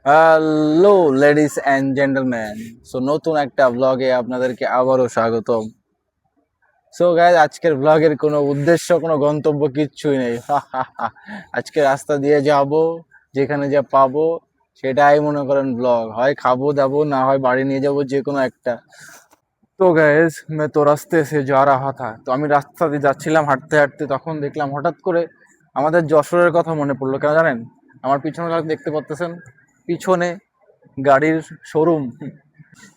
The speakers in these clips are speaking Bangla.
Hello ladies and gentleman, so নতুন একটা ব্লগে আপনাদেরকে আবারও স্বাগতম। সো গাইজ, আজকের ব্লগের কোনো উদ্দেশ্য, কোনো গন্তব্য কিচ্ছুই নেই। আজকে রাস্তা দিয়ে যাব, যেখানে যা পাবো সেটাই মনে করেন ব্লগ। হয় খাবো দাবো, না হয় বাড়ি নিয়ে যাব, যে কোনো একটা। তো গাইজ, मैं तो রাস্তে से जा रहा था। তো আমি রাস্তা দিয়ে যাচ্ছিলাম হাঁটতে হাঁটতে, তখন দেখলাম হঠাৎ করে আমাদের যশোরের কথা মনে পড়লো। কেন জানেন? আমার পিছনে দেখতে পাচ্তেছেন, পিছনে গাড়ির শোরুম।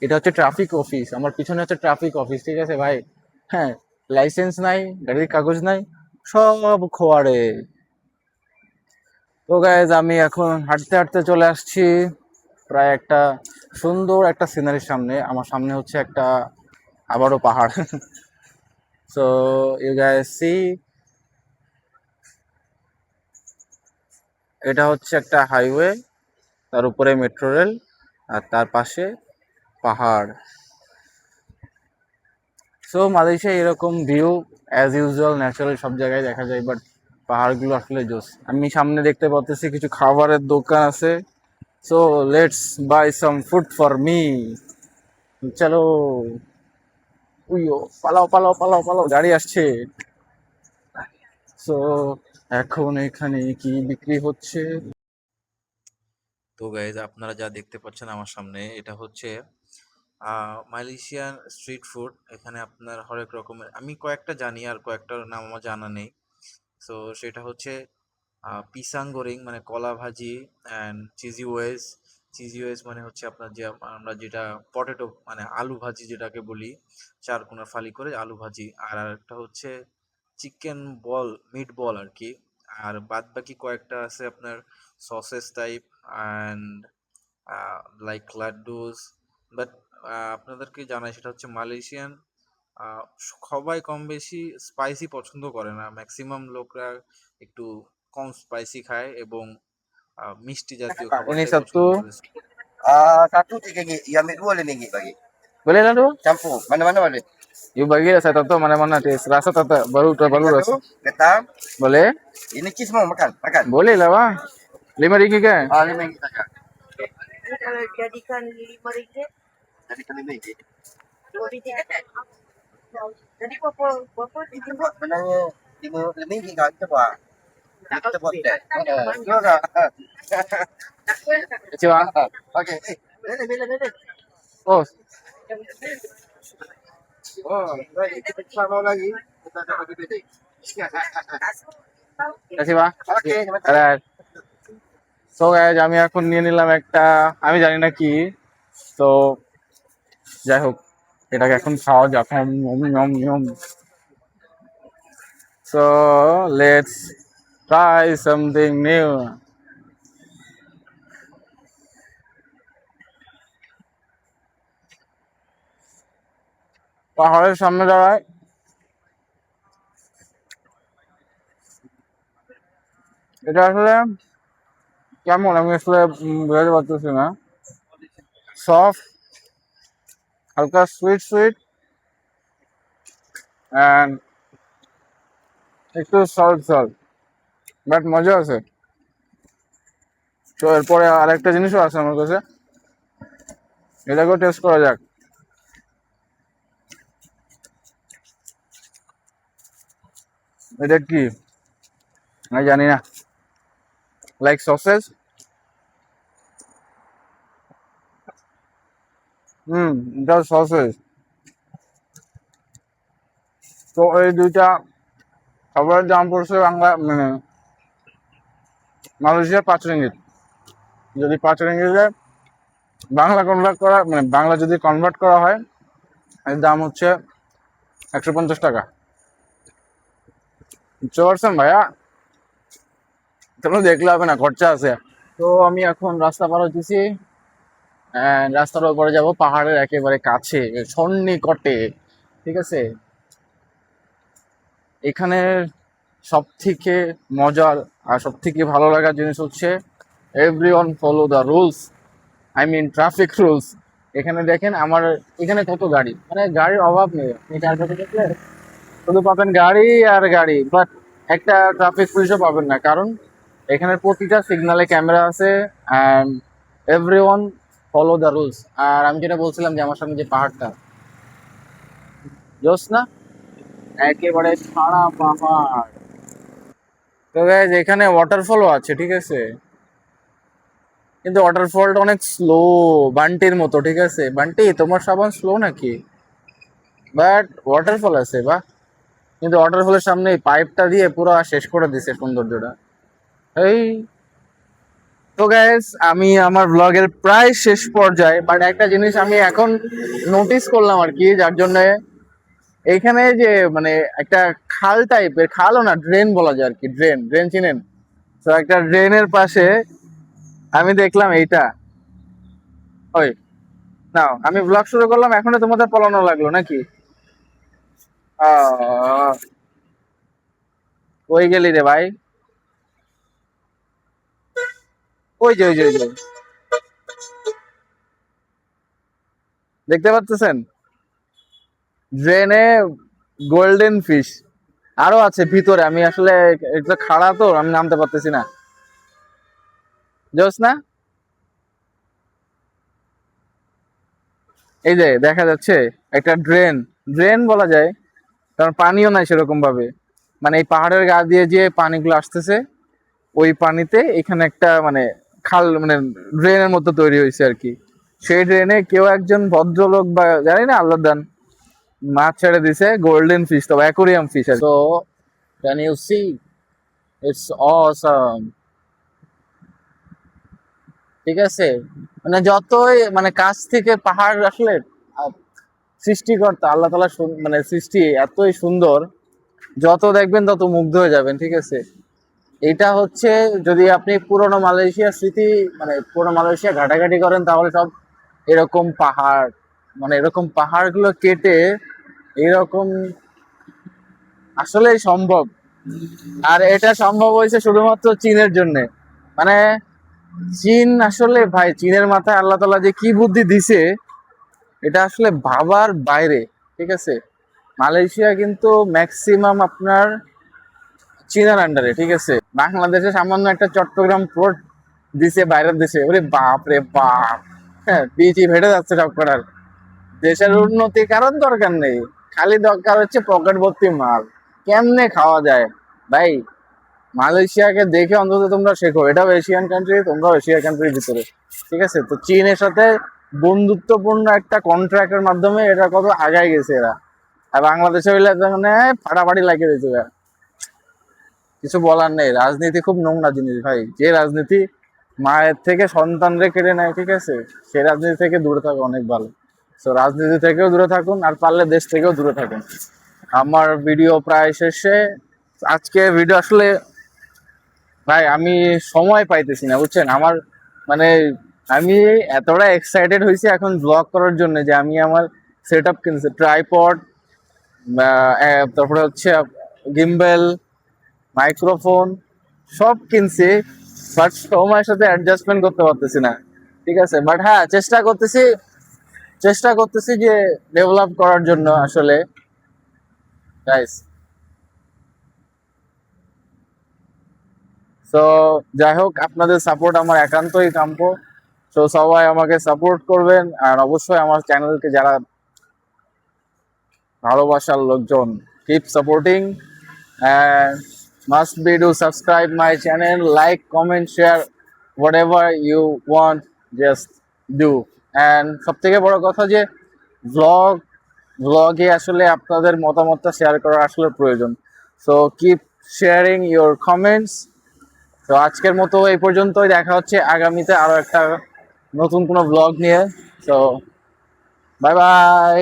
এটা হচ্ছে ট্রাফিক অফিস। আমার পিছনে হচ্ছে ট্রাফিক অফিস, ঠিক আছে ভাই? হ্যাঁ, লাইসেন্স নাই, গাড়ির কাগজ নাই, সব খোয়াড়ে। তো গাইজ, আমি এখন হাঁটতে হাঁটতে চলে আসছি প্রায় একটা সুন্দর একটা সিনারির সামনে। আমার সামনে হচ্ছে একটা আবারও পাহাড়। সো ইউ গাইজ সি, এটা হচ্ছে একটা হাইওয়ে, তার উপরে মেট্রো রেল, আর তার পাশে পাহাড়। সো মালয়েশিয়া এরকম ভিউ অ্যাজ ইউজুয়াল ন্যাচারাল সব জায়গায় দেখা যায়, বাট পাহাড়গুলো আসলে জোস। আমি সামনে দেখতে পাচ্ছি কিছু খাবারের দোকান আছে। So let's buy some food for me. চলো, উইও, পালাও পালাও পালাও পালাও, গাড়ি আসছে। সো এখন এখানে কি বিক্রি হচ্ছে? তো গাইজ, আপনারা যা দেখতে পাচ্ছেন আমার সামনে, এটা হচ্ছে মালয়েশিয়ান স্ট্রিট ফুড। এখানে আপনার হরেক রকমের, আমি কয়েকটা জানি আর কয়েকটার নাম আমার জানা নেই। সো সেটা হচ্ছে পিসাং গোরিং মানে কলা ভাজি, and cheesy wedge. Cheesy wedge মানে হচ্ছে আপনার যে আমরা যেটা পটেটো মানে আলু ভাজি যেটাকে বলি, চার কোনা ফালি করে আলু ভাজি। আর একটা হচ্ছে চিকেন বল, মিট বল আর কি। আর বাদ বাকি কয়েকটা আছে আপনার sauces type and like laddoos. But আপনাদেরকে জানাই, সেটা হচ্ছে মালয়েশিয়ান সবাই কম বেশি স্পাইসি পছন্দ করে না। ম্যাক্সিমাম লোকরা একটু কম স্পাইসি খায় এবং মিষ্টি জাতীয় ini খাবারটাই satu. পছন্দ করে। Satu RM3. Yang ambil dua RM5 bagi. Boleh lah tu. Campur. Mana-mana boleh. You bagi lah, saya tahu mana-mana taste. Rasa tahu baru baru Satu, rasa. ketam. Boleh? Ini cheese mau makan. Makan. Boleh lah bang. RM5 kan? RM5 saja. Ini kalau jadikan RM5, Jadi kan RM5. RM2 kan? Jadi berapa Kita buat sebenarnya RM5 kan kita buat. Kita buat tak. Tengok tak? Kecil bang. Okey. Bila. Oh, Oh, baik. Kita sama lagi. Kita ada bagi bedek. kasih bang. Okey, terima kasih. Alright. So guys, আমি এখন নিয়ে নিলাম একটা, আমি জানি না কি। তো যাই হোক, এটাকে এখন খাওয়া যাক। So let's try something new. পাহাড়ের সামনে দাঁড়ায়, এটা আসলে কেমন আমি আসলে বোঝাতে পারতেছি না। সফট, হালকা সুইট সুইট, অ্যান্ড একটু সল্ট সল্ট, বাট মজা আছে। তো এরপরে আরেকটা জিনিসও আছে আমার কাছে, এটাকেও টেস্ট করা যাক। এটা কি আমি জানি না, লাইক সসেজ। এটা সসেজ। তো এই দুইটা খাবারের দাম পড়ছে বাংলা মানে মালয়েশিয়ার 5 রিঙ্গিত। যদি 5 রিঙ্গিতে বাংলা কনভার্ট করা মানে বাংলা যদি কনভার্ট করা হয়, এর দাম হচ্ছে 150 টাকা। বুঝতে পারছেন ভাইয়া? কোনো দেখলে হবে না, খরচা আছে। তো আমি এখন রাস্তা পার হচ্ছি, রাস্তার ওপরে যাব, পাহাড়ের একেবারে কাছে, সন্নিকটে। ঠিক আছে, এখানের সব থেকে মজার আর সব থেকে ভালো লাগার জিনিস হচ্ছে everyone follow the rules, I mean traffic rules. এখানে দেখেন আমার এখানে কত গাড়ি, মানে গাড়ির অভাব নেই। আপনি চারপাশে দেখলে শুধু পাবেন গাড়ি আর গাড়ি, বাট একটা ট্রাফিক পুলিশও পাবেন না, কারণ এখানে প্রতিটা সিগনালে ক্যামেরা আছে। And everyone follow the rules. আর আমি যেটা বলছিলাম যে আমার সামনে যে পাহাড়টা, জোস না, একেবারে ছাড়া পাহাড়। তো গাইজ এখানে ওয়াটারফলও আছে, ঠিক আছে, কিন্তু ওয়াটারফলটা অনেক স্লো, বান্টির মতো, ঠিক আছে। বান্টি, তোমার সাবান স্লো নাকি? বাট ওয়াটারফল আছে বা, কিন্তু ওয়াটারফলের সামনে এই পাইপটা দিয়ে পুরো শেষ করে দিছে সৌন্দর্যটা। এই তো গাইস, আমি আমার ব্লগের প্রায় শেষ পর্যায়ে, বাট একটা জিনিস আমি এখন নোটিস করলাম আর কি, যার জন্য এইখানে যে মানে একটা খাল টাইপের, খালও না, ড্রেন বলা যায় আর কি, ড্রেন, ড্রেন চিনেন? তো একটা ড্রেনের পাশে আমি দেখলাম এইটা। ওই নাও, আমি ব্লগ শুরু করলাম, এখনই তোমাদের পলানো লাগলো নাকি? আহ, কই গেলি রে ভাই? ওই যে ওই যে ওই যে, দেখতে পাচ্ছেন ড্রেনে গোল্ডেন ফিশ আরো আছে ভিতরে। আমি আসলে এটা খাড়া তো, আমি নামতে পারতেছি না। জোস না, এই যে দেখা যাচ্ছে একটা ড্রেন, ড্রেন বলা যায় কারণ পানিও নাই সেরকম ভাবে, মানে এই পাহাড়ের গা দিয়ে যে পানিগুলো আসতেছে, ওই পানিতে এখানে একটা মানে খাল, মানে ড্রেনের মতো তৈরি হয়েছে আর কি। সেই ড্রেনে কেউ একজন ভদ্রলোক বা জানি না আল্লাহ দান মাছ ছেড়ে দিছে, গোল্ডেন ফিশ, তো অ্যাকোরিয়াম ফিশ। তো can you see, it's awesome, ঠিক আছে। মানে যতই মানে কাছ থেকে পাহাড় আসলে আহ, সৃষ্টিকর্তা আল্লাহ তাআলা মানে সৃষ্টি এতই সুন্দর, যত দেখবেন তত মুগ্ধ হয়ে যাবেন, ঠিক আছে। এটা হচ্ছে, যদি আপনি পুরোনো মালয়েশিয়া স্মৃতি, মানে পুরোনো মালয়েশিয়া ঘাটাঘাটি করেন, তাহলে সব এরকম পাহাড়, মানে এরকম পাহাড়গুলো কেটে এরকম আসলে সম্ভব। আর এটা সম্ভব হয়েছে শুধুমাত্র চীনের জন্য। মানে চীন আসলে ভাই, চীনের মাথায় আল্লাহ তাআলা যে কি বুদ্ধি দিছে, এটা আসলে ভাবার বাইরে, ঠিক আছে। মালয়েশিয়া কিন্তু ম্যাক্সিমাম আপনার চীনের আন্ডারে, ঠিক আছে। বাংলাদেশে সামান্য একটা চট্টগ্রাম পোর্ট দিছে বাইরের দেশে, ওরে বাপ রে বাপ, হ্যাঁ পিচি ফেটে যাচ্ছে সব করার। দেশের উন্নতি কারণ দরকার নেই, খালি দরকার হচ্ছে পকেট ভর্তি মাল। কেমনে খাওয়া যায় ভাই? মালয়েশিয়াকে দেখে অন্তত তোমরা শেখো, এটাও এশিয়ান কান্ট্রি, তোমরাও এশিয়ান কান্ট্রির ভিতরে, ঠিক আছে। তো চীনের সাথে বন্ধুত্বপূর্ণ একটা কন্ট্রাক্টের মাধ্যমে এটা কত আগায় গেছে এরা, আর বাংলাদেশে হইলে মানে ফাটাফাটি লাগিয়ে দিয়েছে এরা। কিছু বলার নেই, রাজনীতি খুব নোংরা জিনিস ভাই। যে রাজনীতি মায়ের থেকে সন্তানরে কেড়ে নেয়, ঠিক আছে, সেই রাজনীতি থেকে দূরে থাকা অনেক ভালো। তো রাজনীতি থেকেও দূরে থাকুন, আর পারলে দেশ থেকেও দূরে থাকুন। আমার ভিডিও প্রায় শেষে। আজকে ভিডিও আসলে ভাই আমি সময় পাইতেছি না, বুঝছেন। আমার মানে আমি এতটা এক্সাইটেড হয়েছি এখন ব্লগ করার জন্য, যে আমি আমার সেট আপ কিনছি, ট্রাইপড, তারপরে হচ্ছে গিম্বেল, মাইক্রোফোন, সব কিনছি, বাট সময়ের সাথে অ্যাডজাস্টমেন্ট করতে পারতেছি না, ঠিক আছে। বাট হ্যাঁ, চেষ্টা করতেছি যে ডেভেলপ করার জন্য আসলে, গাইস। তো যাই হোক, আপনাদের সাপোর্ট আমার একান্তই কাম্য। তো সবাই আমাকে সাপোর্ট করবেন, আর অবশ্যই আমার চ্যানেলকে যারা ভালোবাসার লোকজন, keep supporting, and must be to subscribe my channel, like, comment, share, whatever you want, just do. And সব থেকে বড় কথা যে ব্লগে আসলে আপনাদের মতামতটা শেয়ার করা আসলে প্রয়োজন। So keep sharing your comments. তো আজকের মতো এই পর্যন্তই, দেখা হচ্ছে আগামীতে আরো একটা নতুন কোনো ব্লগ নিয়ে। So bye bye.